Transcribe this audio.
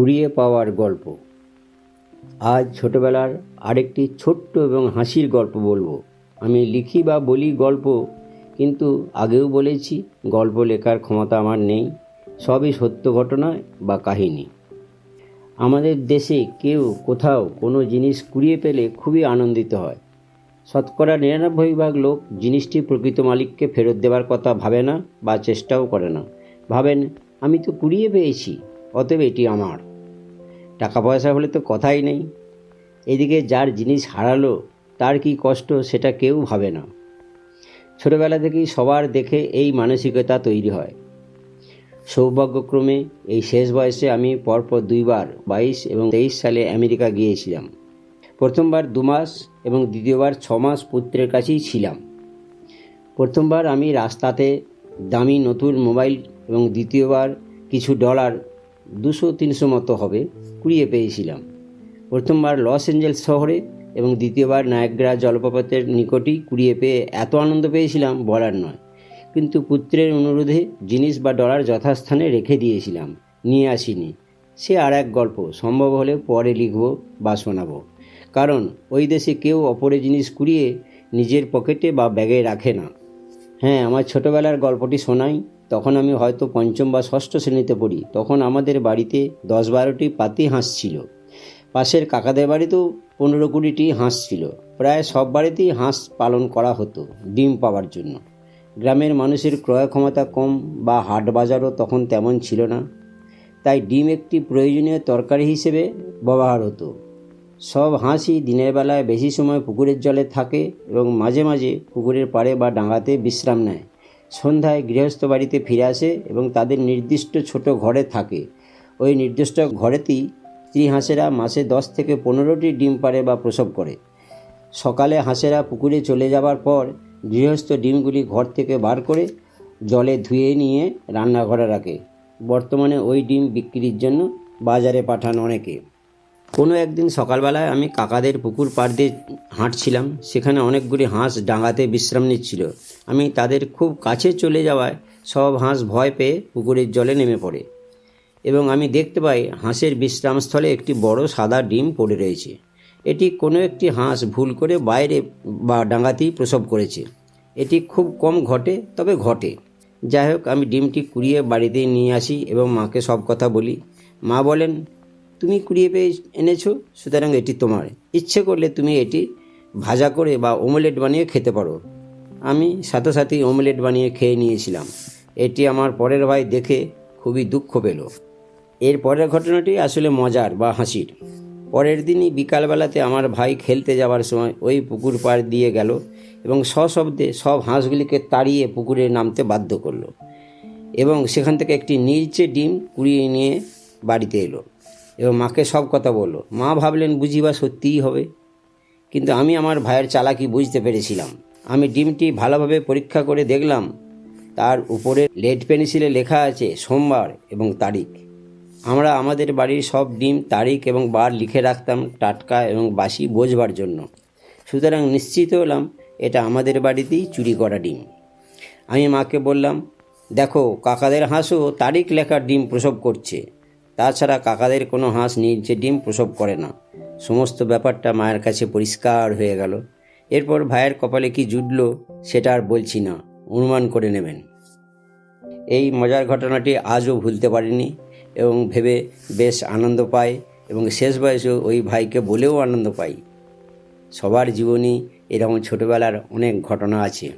কুড়িয়ে পাওয়ার গল্প। আজ ছোটবেলার আরেকটি ছোট্ট এবং হাসির গল্প বলবো। আমি লিখি বা বলি গল্প, কিন্তু আগেও বলেছি গল্প লেখার ক্ষমতা আমার নেই। সবই সত্য ঘটনা বা কাহিনী। আমাদের দেশে কেউ কোথাও কোনো জিনিস কুড়িয়ে পেলে খুবই আনন্দিত হয়। শতকরা ৯৯% লোক জিনিসটি প্রকৃত মালিককে ফেরত দেওয়ার কথা ভাবে না বা চেষ্টাও করে না। ভাবেন, আমি তো কুড়িয়ে পেয়েছি, অতএব এটি আমার। টাকা পয়সা হলে তো কথাই নেই। এদিকে যার জিনিস হারালো তার কি কষ্ট সেটা কেউ ভাবে না। ছোটবেলা থেকেই সবার দেখে এই মানসিকতা তৈরি হয়। সৌভাগ্যক্রমে এই শেষ বয়সে আমি পরপর 2বার 22 এবং 23 সালে আমেরিকা গিয়েছিলাম। প্রথমবার 2 মাস এবং দ্বিতীয়বার 6 মাস পুত্রের কাছেই ছিলাম। প্রথমবার আমি রাস্তাতে দামি নতুন মোবাইল এবং দ্বিতীয়বার কিছু ডলার, 200-300 মতো হবে, কুড়িয়ে পেয়েছিলাম। প্রথমবার লস অ্যাঞ্জেলস শহরে এবং দ্বিতীয়বার নায়াগ্রা জলপ্রপাতের নিকটেই কুড়িয়ে পেয়ে এত আনন্দ পেয়েছিলাম বলার নয়। কিন্তু পুত্রের অনুরোধে জিনিস বা ডলার যথাস্থানে রেখে দিয়েছিলাম, নিয়ে আসিনি। সে আর এক গল্প, সম্ভব হলে পরে লিখব বা শোনাবো। কারণ ওই দেশে কেউ অপরের জিনিস কুড়িয়ে নিজের পকেটে বা ব্যাগে রাখে না। হ্যাঁ, আমার ছোটোবেলার গল্পটি শোনাই। তখন আমি হয়তো 5ম বা 6ষ্ঠ শ্রেণীতে পড়ি। তখন আমাদের বাড়িতে 10-12টি পাতি হাঁস ছিল। পাশের কাকাদের বাড়িতেও 15-20টি হাঁস ছিল। প্রায় সব বাড়িতেই হাঁস পালন করা হতো ডিম পাওয়ার জন্য। গ্রামের মানুষের ক্রয় ক্ষমতা কম বা হাট বাজারও তখন তেমন ছিল না, তাই ডিম একটি প্রয়োজনীয় তরকারি হিসেবে ব্যবহার হতো। সব হাঁসই দিনের বেলায় বেশি সময় পুকুরের জলে থাকে এবং মাঝে মাঝে পুকুরের পাড়ে বা ডাঙাতে বিশ্রাম নেয়। সন্ধ্যায় গৃহস্থ বাড়িতে ফিরে আসে এবং তাদের নির্দিষ্ট ছোট ঘরে থাকে। ওই নির্দিষ্ট ঘরেতেই স্ত্রী হাঁসেরা মাসে 10 থেকে 15টি ডিম পাড়ে বা প্রসব করে। সকালে হাঁসেরা পুকুরে চলে যাবার পর গৃহস্থ ডিমগুলি ঘর থেকে বার করে জলে ধুয়ে নিয়ে রান্নাঘরে রাখে। বর্তমানে ওই ডিম বিক্রির জন্য বাজারে পাঠান অনেকে। কোনো একদিন সকালবেলায় আমি কাকাদের পুকুর পাড় দিয়ে হাঁটছিলাম। সেখানে অনেকগুলি হাঁস ডাঙাতে বিশ্রাম নিচ্ছিল। আমি তাদের খুব কাছে চলে যাওয়ায় সব হাঁস ভয় পেয়ে পুকুরের জলে নেমে পড়ে এবং আমি দেখতে পাই হাঁসের বিশ্রামস্থলে একটি বড় সাদা ডিম পড়ে রয়েছে। এটি কোনো একটি হাঁস ভুল করে বাইরে বা ডাঙাতেই প্রসব করেছে। এটি খুব কম ঘটে, তবে ঘটে। যাই হোক, আমি ডিমটি কুড়িয়ে বাড়িতে নিয়ে আসি এবং মাকে সব কথা বলি। মা বলেন, তুমি কুড়িয়ে পেয়ে এনেছো, সুতরাং এটি তোমার। ইচ্ছে করলে তুমি এটি ভাজা করে বা অমলেট বানিয়ে খেতে পারো। আমি সাথে সাথেই অমলেট বানিয়ে খেয়ে নিয়েছিলাম। এটি আমার পরের ভাই দেখে খুবই দুঃখ পেল। এর পরের ঘটনাটি আসলে মজার বা হাসির। পরের দিনই বিকালবেলাতে আমার ভাই খেলতে যাওয়ার সময় ওই পুকুর পাড় দিয়ে গেল এবং সশব্দে সব হাঁসগুলিকে তাড়িয়ে পুকুরে নামতে বাধ্য করলো এবং সেখান থেকে একটি নীলচে ডিম কুড়িয়ে নিয়ে বাড়িতে এলো এবং মাকে সব কথা বলল। মা ভাবলেন বুঝি বা সত্যিই হবে, কিন্তু আমি আমার ভাইয়ের চালাকি বুঝতে পেরেছিলাম। আমি ডিমটি ভালোভাবে পরীক্ষা করে দেখলাম। তার উপরে লেড পেন্সিলে লেখা আছে সোমবার এবং তারিখ। আমরা আমাদের বাড়ির সব ডিম তারিখ এবং বার লিখে রাখতাম টাটকা এবং বাসি বোঝবার জন্য। সুতরাং নিশ্চিত হলাম এটা আমাদের বাড়িতেই চুরি করা ডিম। আমি মাকে বললাম, দেখো, কাকাদের হাঁসও তারিখ লেখা ডিম প্রসব করছে। তাছাড়া কাকাদের কোনো হাঁস নীলচে ডিম প্রসব করে না। সমস্ত ব্যাপারটা মায়ের কাছে পরিষ্কার হয়ে গেল। এরপর ভাইয়ের কপালে কি জুটল সেটা আর বলছি না, অনুমান করে নেবেন। এই মজার ঘটনাটি আজও ভুলতে পারিনি এবং ভেবে বেশ আনন্দ পাই এবং শেষ বয়সেও ওই ভাইকে বলেও আনন্দ পাই। সবার জীবনেই এরকম ছোটোবেলার অনেক ঘটনা আছে।